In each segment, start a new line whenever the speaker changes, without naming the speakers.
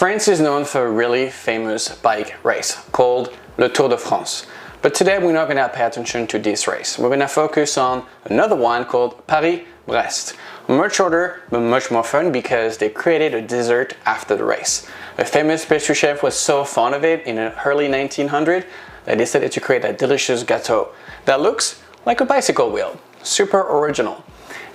France is known for a really famous bike race called le Tour de France. But today we're not going to pay attention to this race. We're going to focus on another one called Paris-Brest. Much shorter, but much more fun because they created a dessert after the race. A famous pastry chef was so fond of it in the early 1900s that they decided to create a delicious gâteau that looks like a bicycle wheel. Super original.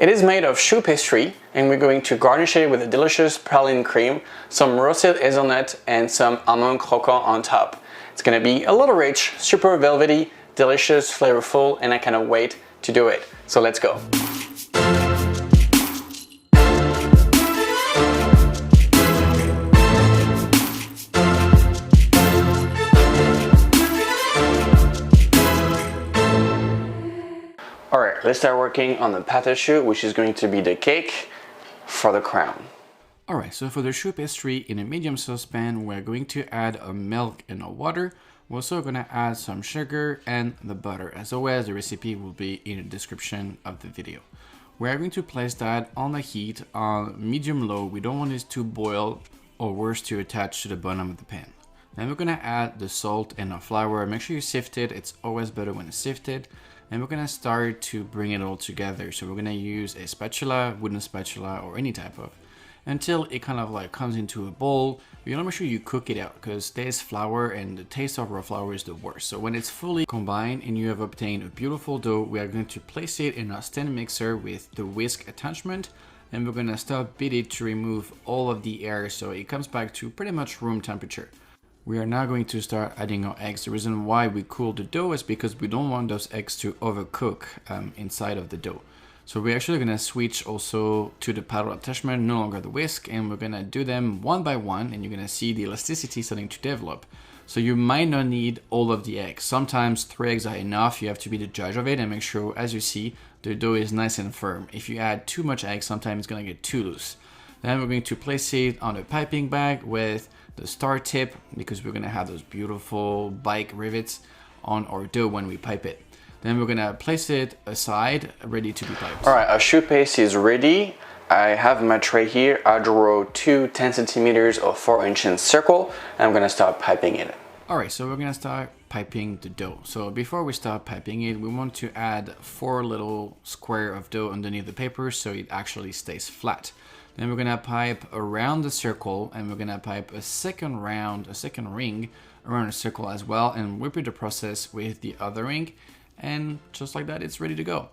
It is made of choux pastry, and we're going to garnish it with a delicious praline cream, some roasted hazelnut, and some almond croquant on top. It's gonna be a little rich, super velvety, delicious, flavorful, and I cannot wait to do it. So let's go. Alright, let's start working on the pâte choux, which is going to be the cake for the crown.
Alright, so for the choux pastry, in a medium saucepan, we're going to add a milk and a water. We're also going to add some sugar and the butter. As always, the recipe will be in the description of the video. We're going to place that on the heat on medium-low. We don't want this to boil or worse to attach to the bottom of the pan. Then we're going to add the salt and the flour. Make sure you sift it. It's always better when it's sifted. And we're gonna start to bring it all together. So we're gonna use a spatula, wooden spatula, or any type of, until it kind of like comes into a bowl. You wanna make sure you cook it out because there's flour and the taste of raw flour is the worst. So when it's fully combined and you have obtained a beautiful dough, we are going to place it in a stand mixer with the whisk attachment. And we're gonna start beat it to remove all of the air so it comes back to pretty much room temperature. We are now going to start adding our eggs. The reason why we cool the dough is because we don't want those eggs to overcook inside of the dough. So we're actually going to switch also to the paddle attachment, no longer the whisk, and we're going to do them one by one, and you're going to see the elasticity starting to develop. So you might not need all of the eggs. Sometimes 3 eggs are enough. You have to be the judge of it and make sure, as you see, the dough is nice and firm. If you add too much eggs, sometimes it's going to get too loose. Then we're going to place it on a piping bag with the star tip because we're going to have those beautiful bike rivets on our dough when we pipe it. Then we're going to place it aside, ready to be piped.
All right, our choux paste is ready. I have my tray here. I draw 2 10 centimeters or 4-inch circle, and I'm going to start piping it.
All right, so we're going to start piping the dough. So before we start piping it, we want to add 4 little square of dough underneath the paper so it actually stays flat. Then we're gonna pipe around the circle, and we're gonna pipe a second ring around the circle as well, and repeat the process with the other ring, and just like that, it's ready to go.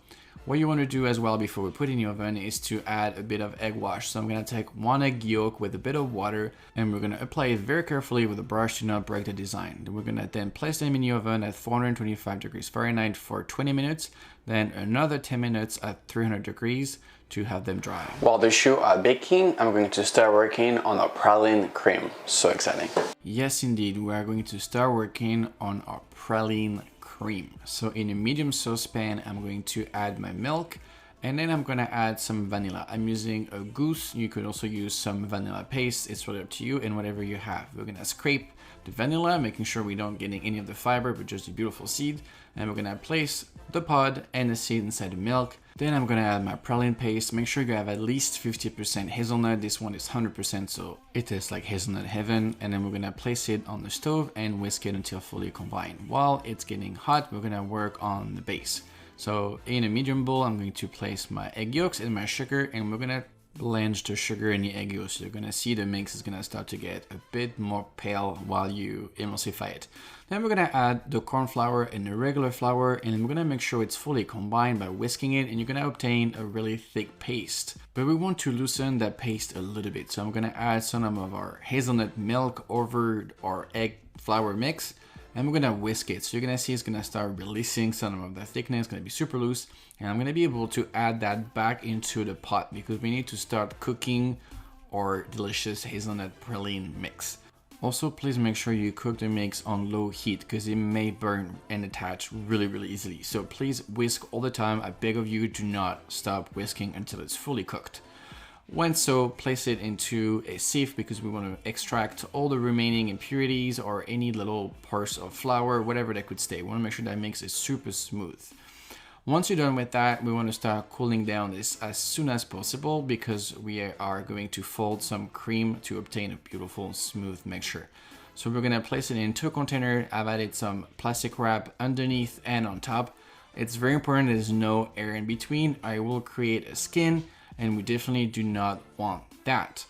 What you want to do as well before we put it in the oven is to add a bit of egg wash. So I'm gonna take 1 egg yolk with a bit of water, and we're gonna apply it very carefully with a brush to not break the design. Then we're gonna place them in the oven at 425 degrees Fahrenheit for 20 minutes, then another 10 minutes at 300 degrees to have them dry.
While the choux are baking, I'm going to start working on our praline cream. So exciting.
Yes, indeed, we are going to start working on our praline cream. So in a medium saucepan, I'm going to add my milk, and then I'm going to add some vanilla. I'm using a goose. You could also use some vanilla paste. It's really up to you and whatever you have. We're going to scrape the vanilla, making sure we don't get any of the fiber, but just the beautiful seed. And we're going to place the pod and the seed inside the milk. Then I'm going to add my praline paste. Make sure you have at least 50% hazelnut. This one is 100%, so it tastes like hazelnut heaven. And then we're going to place it on the stove and whisk it until fully combined. While it's getting hot, we're going to work on the base. So in a medium bowl, I'm going to place my egg yolks and my sugar, and we're going to blend the sugar and the egg yolks. So you're going to see the mix is going to start to get a bit more pale while you emulsify it. Then we're going to add the corn flour and the regular flour, and we're going to make sure it's fully combined by whisking it, and you're going to obtain a really thick paste. But we want to loosen that paste a little bit. So I'm going to add some of our hazelnut milk over our egg flour mix, and we're going to whisk it. So you're going to see it's going to start releasing some of the thickness. It's going to be super loose, and I'm going to be able to add that back into the pot because we need to start cooking our delicious hazelnut praline mix. Also, please make sure you cook the mix on low heat because it may burn and attach really easily. So please whisk all the time. I beg of you, do not stop whisking until it's fully cooked. When so, place it into a sieve because we want to extract all the remaining impurities or any little parts of flour, whatever that could stay. We want to make sure that mix is super smooth. Once you're done with that, we want to start cooling down this as soon as possible because we are going to fold some cream to obtain a beautiful smooth mixture. So we're going to place it into a container. I've added some plastic wrap underneath and on top. It's very important there's no air in between. I will create a skin and we definitely do not want that.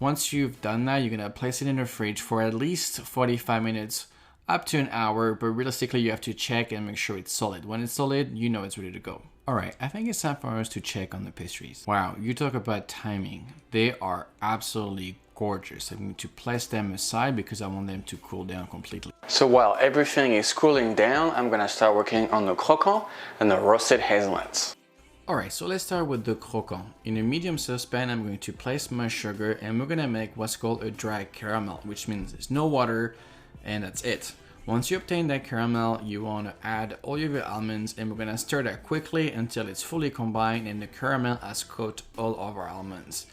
Once you've done that, you're going to place it in the fridge for at least 45 minutes up to an hour, but realistically you have to check and make sure it's solid. When it's solid, you know it's ready to go. All right, I think it's time for us to check on the pastries. Wow, you talk about timing. They are absolutely gorgeous. I'm going to place them aside because I want them to cool down completely.
So while everything is cooling down, I'm gonna start working on the croquant and the roasted hazelnuts.
All right, so let's start with the croquant. In a medium saucepan, I'm going to place my sugar and we're gonna make what's called a dry caramel, which means there's no water, and that's it. Once you obtain that caramel, you want to add all of your almonds and we're going to stir that quickly until it's fully combined and the caramel has coated all of our almonds.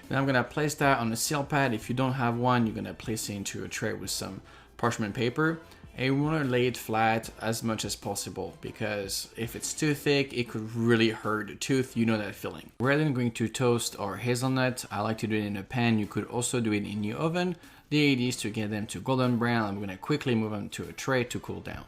Then I'm going to place that on a seal pad. If you don't have one, you're going to place it into a tray with some parchment paper, and we want to lay it flat as much as possible because if it's too thick, it could really hurt the tooth. You know that feeling. We're then going to toast our hazelnut. I like to do it in a pan. You could also do it in your oven. The idea is to get them to golden brown. I'm going to quickly move them to a tray to cool down.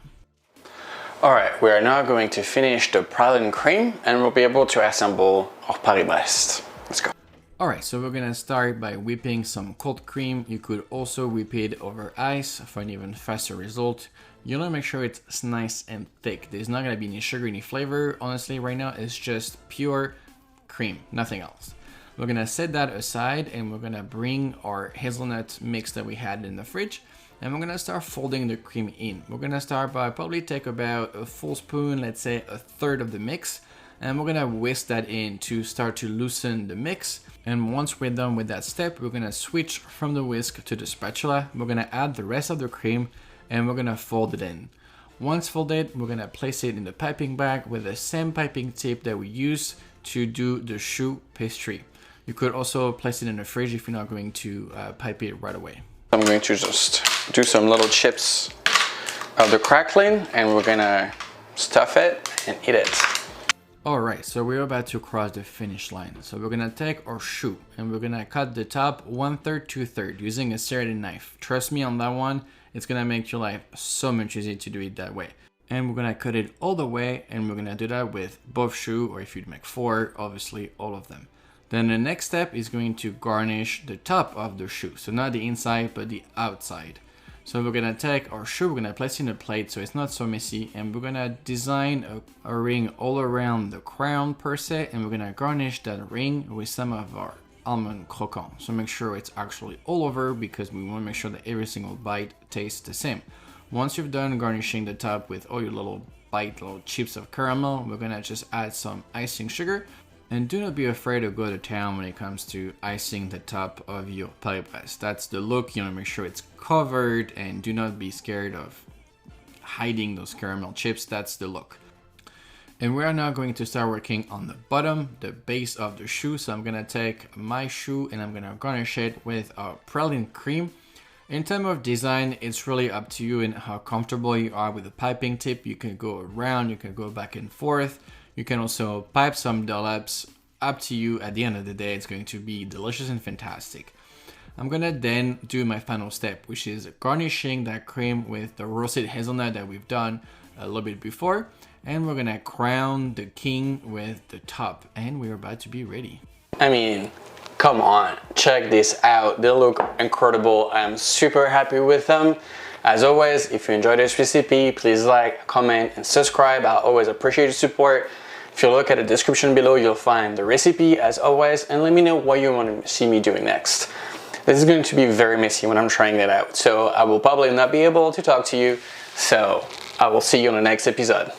All right, we are now going to finish the praline cream and we'll be able to assemble our Paris-Brest. Let's go.
All right, so we're going to start by whipping some cold cream. You could also whip it over ice for an even faster result. You want to make sure it's nice and thick. There's not going to be any sugar, any flavor. Honestly, right now, it's just pure cream, nothing else. We're gonna set that aside and we're gonna bring our hazelnut mix that we had in the fridge and we're gonna start folding the cream in. We're gonna start by probably take about a full spoon, let's say a third of the mix, and we're gonna whisk that in to start to loosen the mix. And once we're done with that step, we're gonna switch from the whisk to the spatula. We're gonna add the rest of the cream and we're gonna fold it in. Once folded, we're gonna place it in the piping bag with the same piping tip that we use to do the choux pastry. You could also place it in the fridge if you're not going to pipe it right away.
I'm going to just do some little chips of the crackling and we're gonna stuff it and eat it.
All right, so we're about to cross the finish line. So we're gonna take our choux and we're gonna cut the top 1/3, 2/3 using a serrated knife. Trust me on that one, it's gonna make your life so much easier to do it that way. And we're gonna cut it all the way and we're gonna do that with both choux, or if you'd make 4, obviously all of them. Then the next step is going to garnish the top of the choux. So not the inside, but the outside. So we're gonna take our choux, we're gonna place it in a plate so it's not so messy, and we're gonna design a ring all around the crown per se, and we're gonna garnish that ring with some of our almond croquant. So make sure it's actually all over because we wanna make sure that every single bite tastes the same. Once you've done garnishing the top with all your little chips of caramel, we're gonna just add some icing sugar. And do not be afraid to go to town when it comes to icing the top of your Paris-Brest. That's the look. You want to make sure it's covered and do not be scared of hiding those caramel chips. That's the look. And we are now going to start working on the bottom, the base of the choux. So I'm going to take my choux and I'm going to garnish it with our praline cream. In terms of design, it's really up to you and how comfortable you are with the piping tip. You can go around, you can go back and forth. You can also pipe some dollops, up to you. At the end of the day, it's going to be delicious and fantastic. I'm gonna then do my final step, which is garnishing that cream with the roasted hazelnut that we've done a little bit before. And we're gonna crown the king with the top, and we're about to be ready.
I mean, come on, check this out. They look incredible. I'm super happy with them. As always, if you enjoyed this recipe, please like, comment, and subscribe. I always appreciate your support. If you look at the description below, you'll find the recipe as always, and let me know what you want to see me doing next. This is going to be very messy when I'm trying it out, so I will probably not be able to talk to you, so I will see you on the next episode.